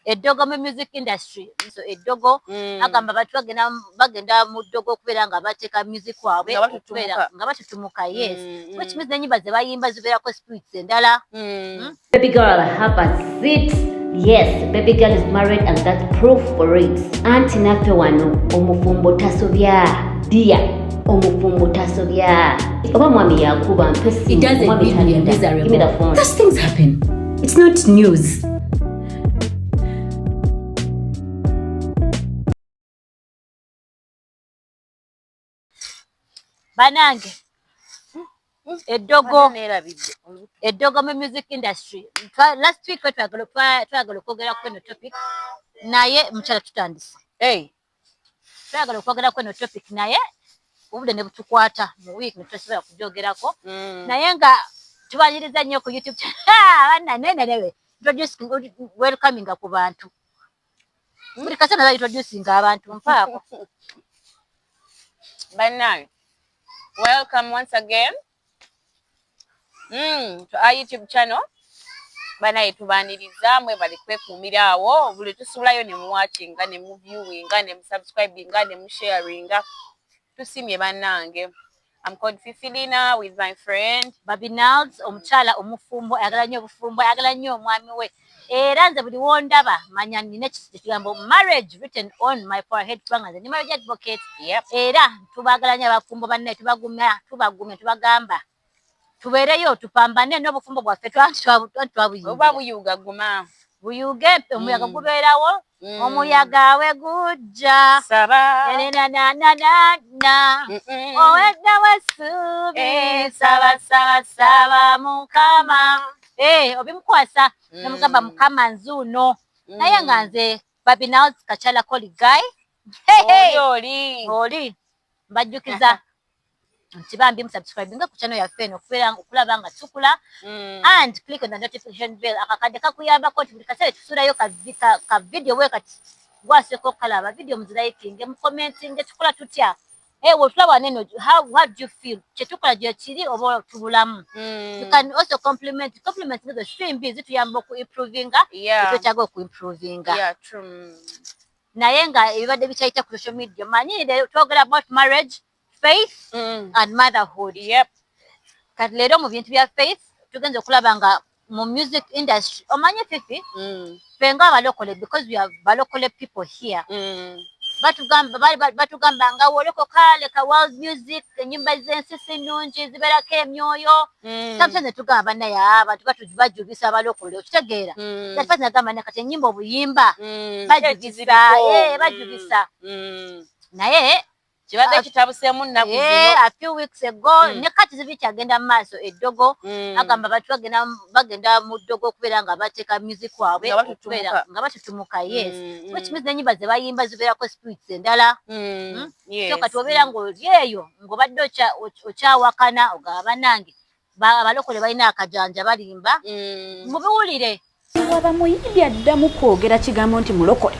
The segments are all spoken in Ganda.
eddogo mu music industry so eddogo agamba batu bagenda mu ddogo okubeera nga bateeka music wabwe okubeera nga batutumuka yes which means n'ennyimba ze bayimba zibeerako spirits endala. Baby girl, have a seat. Yes, baby girl is married and that's proof for it. Auntie nafe wano omufumbo tasobya dia omufumbo tasobya oba mwami yakuba mpesi. It doesn't mean you're miserable. Give me the phone. Those things happen. It's not news. Banange eddogo mu music industry last week twagala okwogera ku eno topic naye mukyala tutandise twagala okwogera ku eno topic naye obudde ne butukwata mu week ne tutasobola kugyogerako naye nga tubanyiriza nnyo ku YouTube bannanenenewe welcominga ku bantu buli kasana introducinga abantu mpaako bannange. Welcome once again to our YouTube channel. Banaye tubaniriza mwe bali kwekuumira awo buli tusulayo ne muwatchinga ne muviewinga ne musubscribinga ne musharinga tusimye bannange. I'm called Fifilina with my friend Babinals omukyala omufumbo ayagala nnyo obufumbo ayagala nnyo omwami we era nze buli wondaba manya nina ekigambo marriage written on my forehead kubanga nze ndi marriage advocate. Era tubagala nnyo abafumbo banne tubagumya tubagamba tubeereyo tupambane n'obufumbo bwaffe oba buyuga guma buyuge omuyaga gubeerawo omuyaga we gujja saba owedda wesuubi saba mukama obimukwasa nomugamba mukama nzuuno naye nga nze Babinals Kakyala Koligai oli mbajjukiza nti bambi musubscribinga ku channel yaffe eno okulaba nga tukula and click on the notification bell akakadde kakuyambako nti buli kaseera tusuulayo ka video we kati gwaseko kalaba video muzirayikinge mukomentinge tukola tutya wotulaba neno how do you feel kyetukola gye kiri oba tubulamu you can also compliment nizo streambi zituyamba oku improvinga twetaaga oku improvinga naye nga ebibadde bikyayita ku social media manyire twogera about marriage faith and motherhood. Kati leero mu bintu bya faith tugenze okulaba nga mu music industry omanye Fifi fenga abalokole because we are balokole people here batugamba nga wolokoka leka world music ennyimba z'ensisi nnungi zibeerako emyoyo sometimes tugamba naye abantu batujubisa abalokole okitegeera kati nagamba ne kati ennyimba obuyimba bajubisa naye kibadde kitabuseemu nnaku zino a few weeks ago ne kati zibi kyagenda mu maaso eddogo agamba batu bagenda mu ddogo okubeera nga bateeka music wabwe nga batutumuka yes which means n'ennyimba ze bayimba zibeerako spirits endala so kati obeera ng'oli eyo ng'obadde okyawakana ogaba bannange abalokole balina akajanja balimba mubiwulire waba muyimbi addamu kwogera kigambo nti mulokole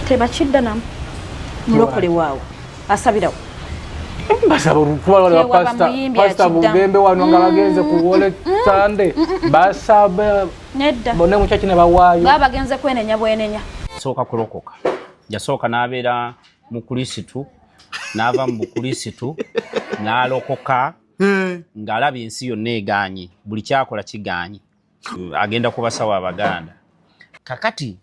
tebakidda mulokole waawo asabirawo basaba kuba wale pastor Bugembe wano nga bagenze ku wole Sunday basaba nedda bone mu church ne bawaayo baba bagenze kwenenya bwenenya soka kulokoka yasoka nabeera mu Kristo nava mu Kristo nalokoka ngalabi ensi yonna egaanyi buli kyakola kigaanyi agenda kubasawa abaganda kakati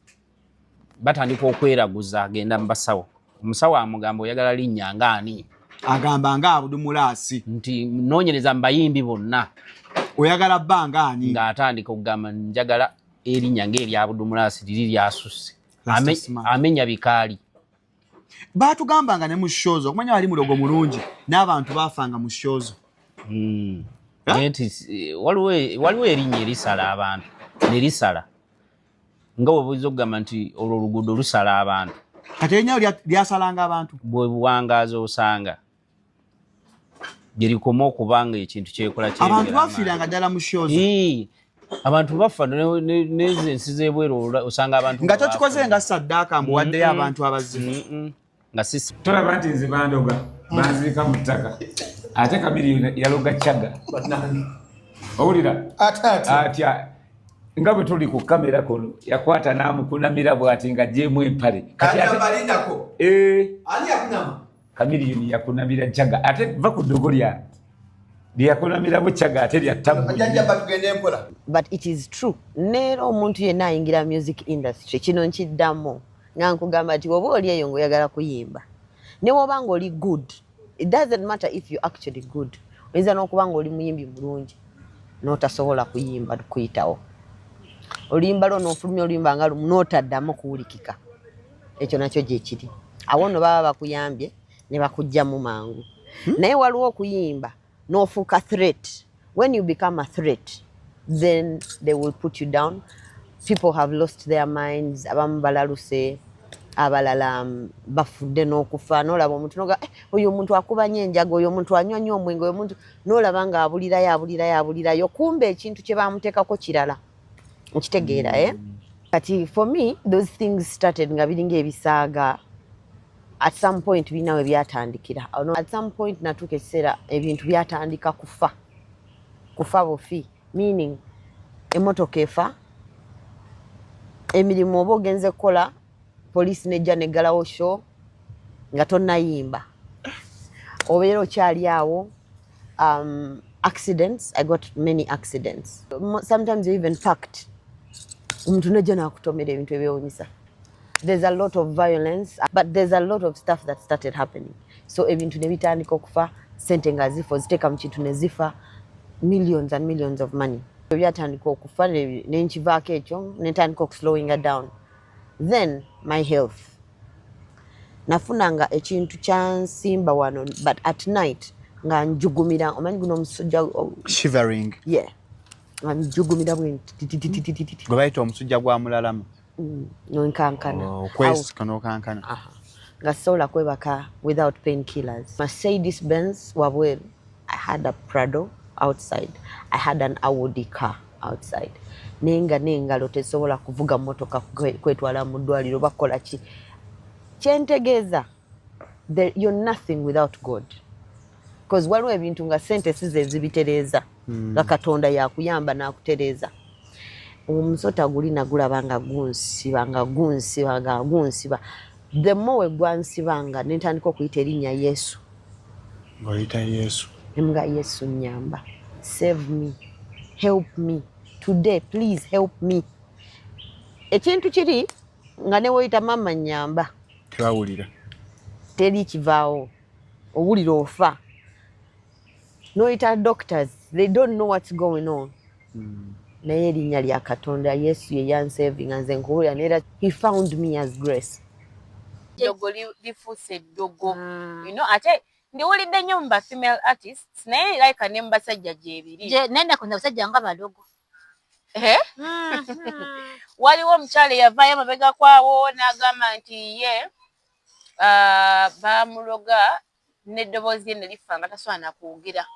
batandika okweraguza agenda mbasawo omusawo amugambo oyagala linnya ngaani agamba nga Abudumulasi nti noonyereza mbayimbi bonna oyagala bangaani ng'atandika okugamba njagala erinnya ng'erya Abudumulasi liri lyasusse amenya bikaali baatugambanga ne mu shozo okumanya wali mulogo mulungi n'abantu baafanga mu shozo nti waliwo erinnya erisala abantu ne lisala nga bwe buyiza okugamba nti olwo oluguudo lusala abantu kati erinnya lyasalanga abantu bwe buwangaazi osanga gye likoma okubanga ekintu kyekola abantu bafiiranga ddala mu shozo abantu bafa n'ezo ensi z'ebweru osanga abantu nga tokikoze nga saddaaka mbu waddeyo abantu abazibu nga sisi tolaba nti nze bandoga banziika mu ttaka ate Kabiri yaloga Kyaga owulira atya nga bwe tuli ku kamera kono yakwata n'amukunamira bw'ati nga jjeemu empale Kamiliyoni yakunamira Jagga ate va ku ddogo lya lyakunamira Buchaga ate lyattamu. But it is true. Neero omuntu yenna ayingira music industry kino nkiddamu nga nkugamba nti oba oli eyo ng'oyagala kuyimba ne woba ng'oli good, it doesn't matter if you're actually good. Oyinza n'okuba ng'oli muyimbi mulungi n'otasobola kuyimba kuyitawo. Oluyimba lwo n'ofulumya oluyimba nga lumu n'otaddamu kuwulikika. Ekyo nakyo gye kiri. Awo nno baba bakuyambye ne bakugyamu mangu. Naye waliwo okuyimba n'ofuuka threat. When you become a threat, then they will put you down. People have lost their minds. Abamu balaluse, abalala bafudde n'okufa. N'olaba omuntu noga oyo omuntu akubanye enjago, oyo omuntu anywa nnyo omwenge, oyo omuntu n'olaba nga abulirayo. Kumbe ekintu kye bamuteekako kirala. Nkitegeera, eh? Kati for me, those things started nga biringa ebisaaga. At some point bina we byatandikira. At some point natuka ekiseera ebintu byatandika kufa bufi, meaning emotoka efa, emirimu oba ogenze kukola poliisi nejja neggalawo show nga tonnayimba, obeera okyali awo. Accidents, I got many accidents. Sometimes you even packed omuntu nejja n'akutomera ebintu ebyewunyisa. There's a lot of violence, but there's a lot of stuff that started happening. So ebintu ne bitandika okufa, sente nga zifo ziteeka mu kintu ne zifa, millions and millions of money. Byatandika okufa ne nkivaako ekyo ne ntandika okuslowing down. Then my health. Nafunanga ekintu kyansimba wano, but at night nga njugumira, omanyi guno omusujja shivering. Yeah. Nga njugumira bwenti. Gwe bayita omusujja gwa mulalamu. Nonkankana. Okwesika n'okankana. Nga sola kwebaka without painkillers. Mercedes Benz wabweru. I had a Prado outside. I had an Audi car outside. N'engalo tesobola kuvuga motoka kwetwala mu ddwaliro bakola ki. Kyentegeeza, you're nothing without God. Because waliwo ebintu nga sente size ezibitereeza. Nga Katonda yakuyamba n'akutereeza. Omusota guli nagulaba nga gunsiba. The more gwansibanga nentandika okuyita erinnya Yesu. Ng'oyita Yesu. Nga Yesu nyamba. Save me. Help me. Today, please help me. Ekintu kiri nga ne woyita mama nyamba. Tewawulira. Teri kivaawo. Owulira ofa. Noyita doctors. They don't know what's going on. Naye erinnya lya Katonda Yesu ye yansevinga nze nkuwulira neera he found me as grace. Dogo lifuuse eddogo. You know, ate ndiwulidde nnyo mu ba female artists naye like ne mu basajja gyebiri. Nenda kuna basajja nga balogo. Waliwo omukyala eyavaayo amabega kwawo n'agamba nti ye baamuloga n'eddoboozi lye ne lifa nga tasobola kwogera.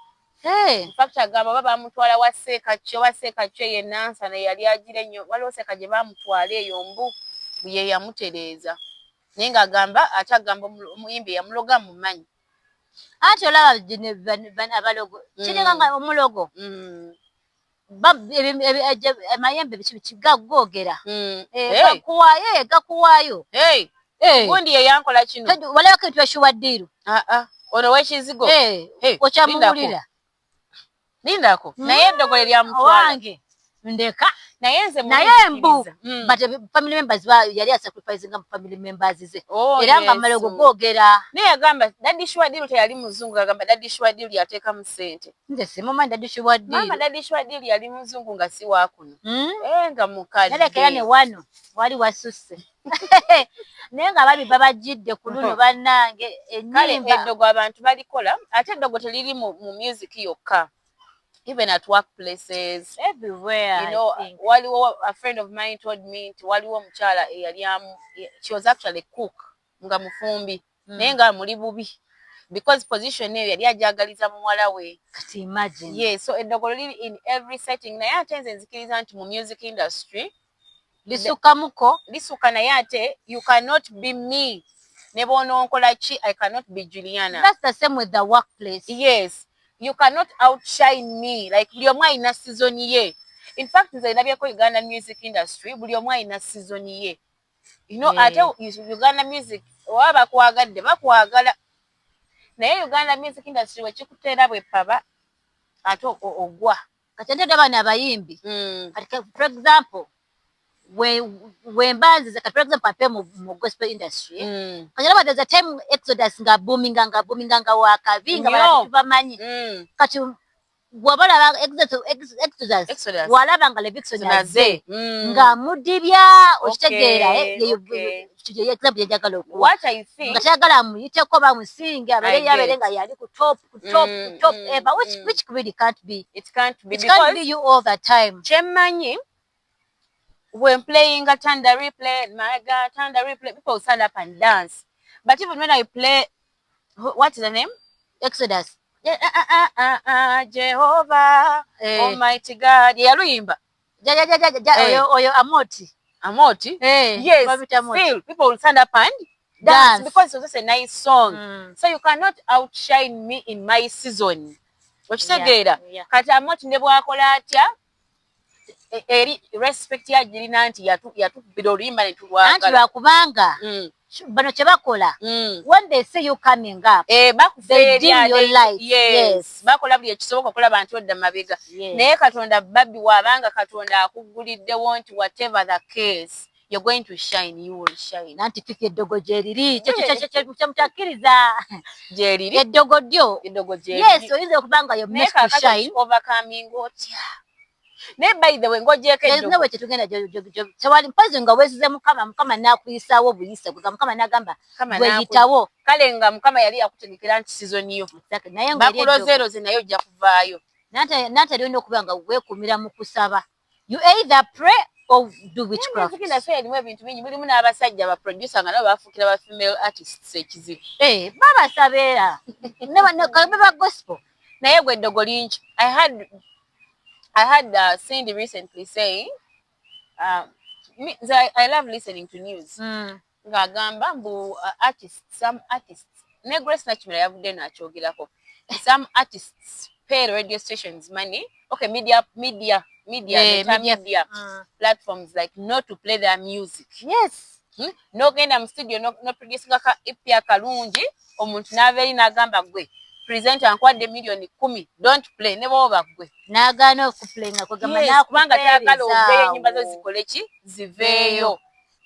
In fact agamba baba bamutwala wa Ssekacyo ye Nansana yali agira ennyo, waliwo Sseka gye baamutwala eyo mbu ye yamutereeza. Naye ng'agamba ate agamba omuyimbi yamuloga mumanyi. Ate olaba abalogo kiringa nga omulogo amayembe gagoogera gakuwaayo. Gundi ye yankola kino walabako ebintu byashuwaddiiru ono w'ekizigo okyamuwulira. Lindako naye eddogole lyamutwala wange ndeka naye nze mbu but family members yali asacrificing nga family members ze era nga amalogo googera. Naye agamba Daddy Shwadiru teyali muzungu, agamba Daddy Shwadiru yateeka mu ssente. Nze simumanyi Daddy Shwadiru. Mama Daddy Shwadiru yali muzungu nga si waakuno nga mukadde nalekera ne wano wali wasusse naye nga babi babajjidde ku luno bannange ennyimba. Eddogo abantu balikola ate eddogo teriri mu music yokka. Even at workplaces, everywhere, you know, waliwo a friend of mine told me nti waliwo omukyala she was actually a cook nga mufumbi naye nga muli bubi because position eyo yali ajagaliza muwala we. Kati imagine. Yeah, so eddogolo liri in every setting naye ate nze nzikiriza nti mu music industry lisuka naye ate you cannot be me ne bw'ononkola ki I cannot be Juliana. That's the same with the workplace. Yes. You cannot outshine me. Like buli omu alina season ye. In fact nze ndabyeko Uganda music industry buli omu alina season ye. You know ate Uganda music waba kwagadde bakwagala. Naye Uganda music industry wekikuteera bwe paba ate ogwa. Kati nte abana abayimbi. For example, when bands is for example ape mu gospel industry. Kati there's a time Exodus nga booming nga wakavinga abantu bamanyi. Kati wabala Exodus walaba nga Levickson naze nga mudibya okitegeera example yajagala okuwa. What I think nga kyagala muyiteko bamusinga abale yabere nga yali ku top but which really can't be. It can't be because you all the time. Chemanyi when playing a Thunder Replay, my God, Thunder Replay, people stand up and dance. But even when I play, what is the name? Exodus. Jehovah, Almighty God. Yaluimba. Oyo Amoti. Amoti? Yes. Still, people will stand up and dance because it was just a nice song. So you cannot outshine me in my season. Okitegeera. Kati Amoti ne bwakola atya? Eri respect ya jirina nti yatubira oluyimba ne tulwagala. Anti lwakubanga bano kye bakola when they see you coming up they dim your light. Yes. Bakola buli ekisoboka okulaba nti odda mabega. Naye Katonda babbi wabanga Katonda akuguliddewo nti whatever the case you're going to shine, you will shine. Nanti fiki eddogo gyeriri kyemutakkiriza gyeriri eddogo ddyo. Yes, oyinza okubanga you're meant to shine. Overcoming otya. Ne by the way ngojeko eddogo. Nawe tetugenda tewali mpozi nga weesize Mukama n'akuyisaawo buyise kuga Mukama n'agamba gweyitawo. Kale nga Mukama yali yakutegekera nti season yo. Naye nga bakulozero ze naye ojja kuvaayo. Nante olina okuba nga weekumira mu kusaba. You either pray or do witchcraft. Music industry erimu ebintu bingi mulimu n'abasajja ba producer nga nabo bafuukira ba female artists ekizibu. Babasabeera kabe ba gospel. Naye gwe eddogo lingi. I had Cindy recently saying, I love listening to news. Ngagamba mbu some artists, ne Grace Nachimera yavudde n'akyogerako. Some artists pay radio stations money. Okay, media platforms like not to play their music. Yes. No genda mu studio no producing ka ipya kalungi omuntu n'abeeri n'agamba gwe. Presenter ankwadde million 10 don't play ne bo bagwe nagano okuplenga kugamba nakubanga kyagala obeyo nyimba zo zikole ki ziveyo.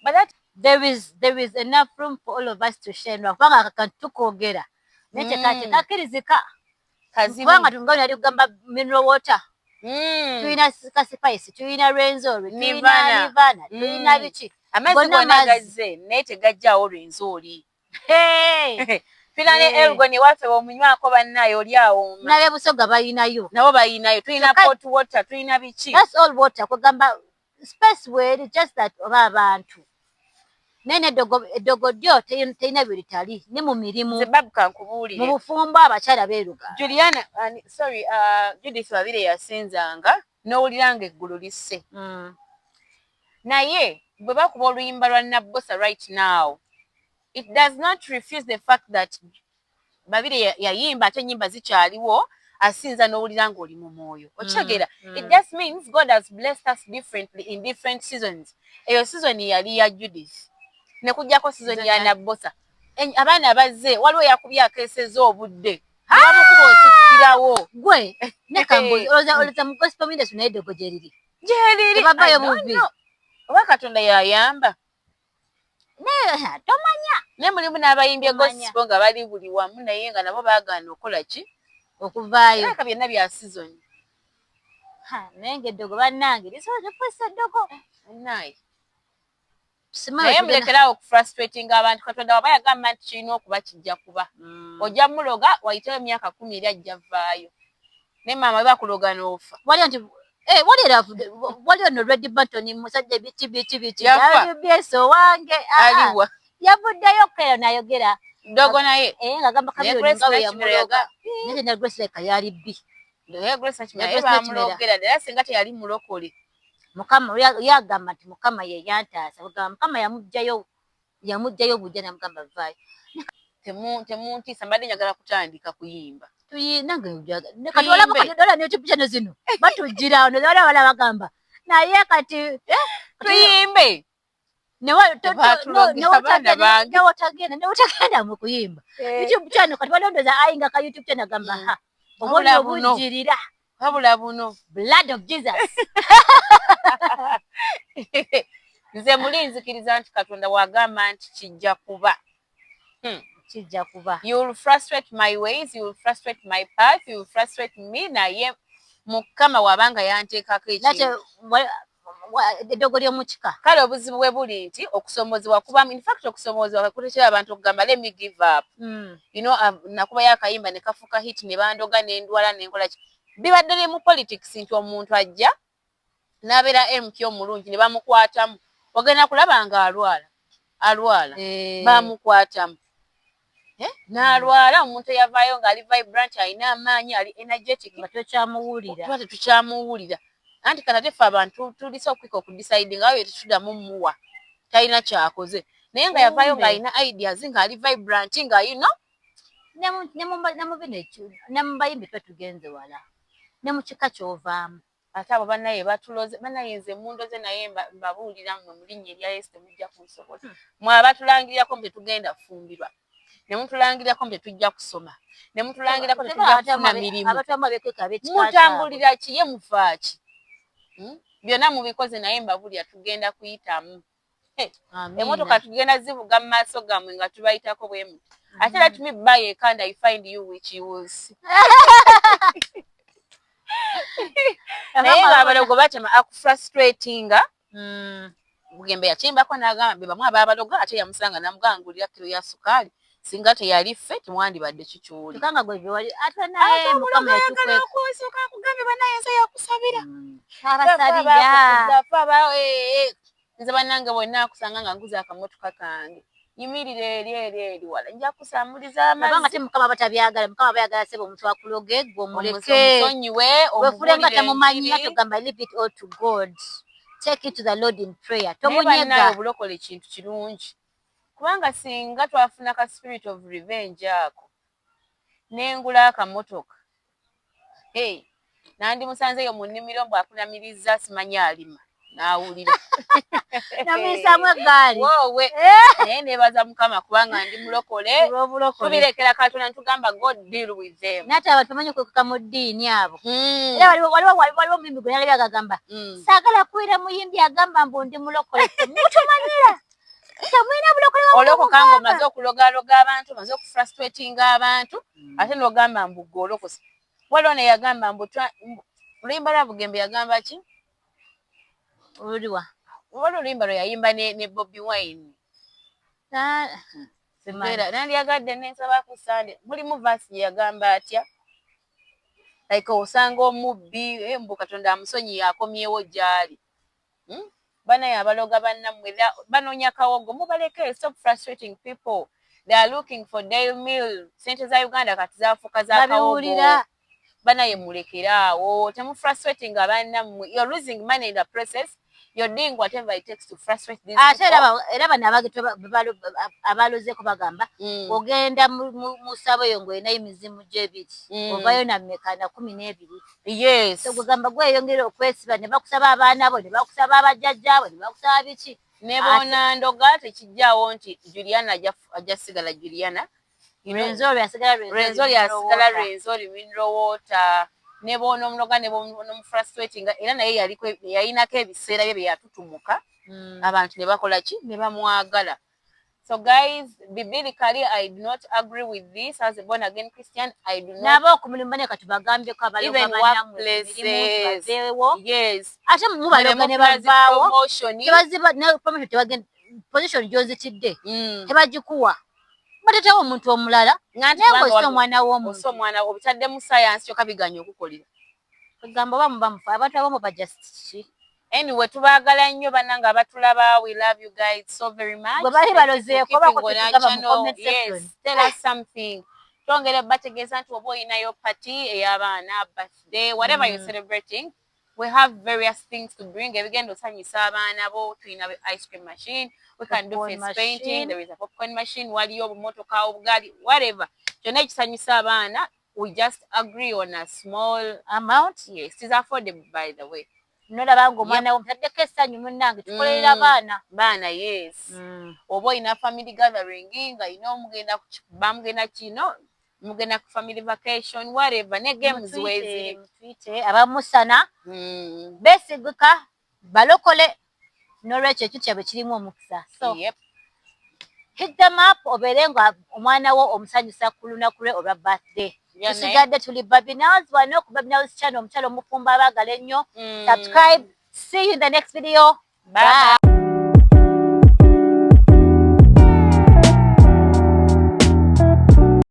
But that there is enough room for all of us to share nakubanga akatukogera nete kati kakirizika kubanga tungana ali kugamba mineral water tuina spice tuina renzori tuina Nirvana tuina bichi amazzi gonagaze nete gajjawo renzori Filane Elgoni waffe omunywako bannayo oli awo. Nabe Busoga bayinayo. Nabo bayinayo. Tulina pot water, tulina bichi. That's all water. Kugamba space where just that oba abantu. Nene dogo dio teina biritali. Ni mu mirimu. Zebabu kankubuulire. Mu bufumbo abakyala beeruga. Juliana, sorry, Judith Wabire yasinzanga n'owuliranga eggulu lisse. Naye bwe bakuba oluyimba lwa Nabbosa right now. It does not refuse the fact that Babire yayimba ate nyimba zikyaliwo asinza n'owuliranga oli mu mwoyo. Okitegeera. It just means God has blessed us differently in different seasons. Eyo season yali ya Judith. Ne kujjako season ya Nabbosa. Abaana bazze waliwo yakubya akeeseza obudde. Bamukuba osikirawo. Gwe ne kambuzi oleza mu gospel industry naye dogo gyeriri. Gyeriri. Tebabayo muvi. Oba Katonda yayamba. Tomanya. Ne mulimu n'abayimbye gospel nga bali buli wamu naye nga nabo baagaana okola ki? Okuvaayo. Eka byonna bya season. Nenge dogo bannange lisobola okukwesa dogo. Naye mulekerawo okufrustrating abantu Katonda waba yagamba nti kirina okuba kijja kuba. Ojja muloga wayiteyo emyaka 10 eri ajja vaayo. Ne maama bakuloga n'ofa. Waliyo no Red Button musajja biti. Yabyeso wange. Aliwa. Yavuddeyo kero nayogera. Dogo naye. Nga gamba kabiro ngawe yamuloga. Nete na Grace like yali bbi. Grace Nachimera bamulogera ddala singa teyali mulokole. Mukama yagamba nti Mukama ye yantaasa. Mukama yamugjayo bujja namugamba vaayo. Temuntiisa mbadde njagala kutandika kuyimba. nange kati olaba kati dola n'YouTube channel zino batugira ono wala wala bagamba naye kati tuyimbe newotagenda mu kuyimba YouTube channel kati balondoza ayinga ka YouTube channel gamba ha obuli obujirira wabula buno blood of Jesus. Nze mulinzikiriza nti Katonda wagamba nti kijja kuba. Kijja kuba. You will frustrate my ways, you will frustrate my path, you will frustrate me, naye Mukama wabanga yanteekako ekintu. Eddogo ly'omukika. Kale obuzibu bwe buli nti okusomozebwa kubamu. In fact okusomozebwa kuleetera abantu okugamba let me give up. You know, nakubayo akayimba ne kafuuka hit ne bandoga n'endwala n'enkola ki. Bibadde ne mu politics nti omuntu ajja n'abeera MK omulungi ne bamukwatamu. Ogenda kulaba nga alwala. Bamukwatamu. N'alwala omuntu eyavaayo ng'ali vibrant alina amaanyi ali energetic nga tukyamuwulira. Tuba tetukyamuwulira. Anti kana tefe abantu tulisa okwika okudecide nga oyo tetuddamu muwa. Talina kyakoze. Naye nga yavaayo ng'alina ideas ng'ali vibrant nga you know. Ne mu bayimbi twe tugenze wala. Ne mu kika ky'ovaamu. Ate abo bannaye batuloze bannaye nze mundoze naye mbabuulira mmwe mu linnya erya Yesu temujja kunsobola. Mmwe abatulangirako mbe tugenda kufumbirwa. Ne mutulangirako mbe tujja kusoma. Ne mutulangirako tetujja kufuna mirimu. Mutambulira ki ye mufa ki? Byonna mubikoze naye mbabulira tugenda kuyitamu. Emotoka tugenda zivuga mu maaso gammwe nga tubayitako bwe muti. Ate let me buy a car and I find you which you will see. Naye ng'abalogo batema akufrustratinga. Bugembe yakimbako n'agamba be bamu ababaloga ate yamusanga n'amugangulira kiro ya sukaali singa teyali ffe temwandibadde kikyuli. Tukanga gwe biwali ate naye Mukama yatukwe kusooka akugambe bannaye nze yakusabira. Abasabira. Nze bannange bonna akusanga nga nguza akamotoka kange. Yimirire eri wala nja kusambuliza amazzi. Nabanga te Mukama batabyagala. Mukama bayagala sebo omuntu akuloge gwe omuleke. Omusonyiwe wefulenga tamumanyi atugamba leave it all to God. Take it to the Lord in prayer. Tomunyega obulokole kintu kirungi. Kubanga singa twafuna ka spirit of revenge ako. Nengula akamotoka. Hey, nandi musanzeyo mu nnimiro mbw akunamiriza simanyi alima. Naawulira. Namisamwe gaali. Wowe. Naye nebaza Mukama kubanga ndi mulokole. Tubirekera Katonda ntugamba God deal with them. Nate abantu bamanyi kwekuka mu ddiini abo. Era waliwo omuyimbi gwe yalabye agamba. Saagala kuwira muyimbi agamba mbu ndi mulokole. Mutumanyira. Tamwina bulokole wa olokoka nga omaze okulogaloga abantu, omaze okufrustratinga abantu, ate n'ogamba mbu gwe olokose. Waliwo ne yagamba mbu oluyimba lwa Bugembe yagamba ki? Oluliwa. Waliwo oluyimba lwe yayimba ne Bobi Wine. Nandyagadde n'ensaba ku Sunday. Mulimu verse gye yagamba atya? Like osanga omubbi, mbu Katonda amusonyi akomyewo gy'ali. Banaye abaloga bannammwe banoonya kawogo mubaleke. Stop frustrating people. They are looking for daily meal. Sente za Uganda kati zaafuuka za kawogo. Banaye mulekeraawo. Temu frustrating abannammwe. You're losing money in the process. You're doing whatever it takes to frustrate these people. Era bano abalozeeko bagamba ogenda mu ssabo eyo ng'olina emizimu gy'ebiri ovayo na mmeka na 12. Yes. So kugamba gweyongera okwesiba ne bakusaba abaana bo ne bakusaba abajjajjaabo ne bakusaba biki ne boona ndoga tekijjaawo nti Juliana ajja sigala Juliana. Renzori yasigala Renzori mineral water. Ne boona omuloga ne boona frustrating era naye yalinako ebiseera bye byatutumuka abantu ne bakola ki ne bamwagala. So guys, biblically I do not agree with this as a born again Christian. I do not. Nabo okumulimba ne katubagambye ko abaloga bannamwe yes. Ate mu baloga ne bavaawo tebaziba ne promotion tebagenda position gy'ozitidde tebagikuwa. Batetewo omuntu omulala nengo omwana w'omuntu omwana obitadde mu science kyokka biganya okukolera kugamba bamufa abantu abamu bajust. Anyway, tubaagala nnyo bannanga abatulaba. We love you guys so very much. Bwe bali balozeeko bakugamba mu comment section. Yes, tell us something. Twongere bategeeza nti oba olinayo party ey'abaana, birthday, whatever you're celebrating, we have various things to bring. Ebigenda osanyusa abaana bo, tulina ice cream machine, we can do face painting, there is a popcorn machine, waliyo obumotoka, obugaali, whatever. Kyonna ekisanyusa abaana, we just agree on a small amount. Yes, it's affordable, by the way. Nolaba ng'omwana w'omutaddeko essanyu munnange tukolerera baana. Yes. Oba olina family gathering nga ino bamugenda kino mugenda ku family vacation whatever ne games wezi twite abamusana besigika balokole n'olwekyo ekyo kyabwe kirimu omukisa. So hit them up obeere nga omwana wo omusanyusa ku lunaku lwe olwa birthday. Tusigadde tuli Babinals wano ku Babinals channel omukyalo omufumbo abaagala ennyo. Subscribe. See you in the next video. Bye.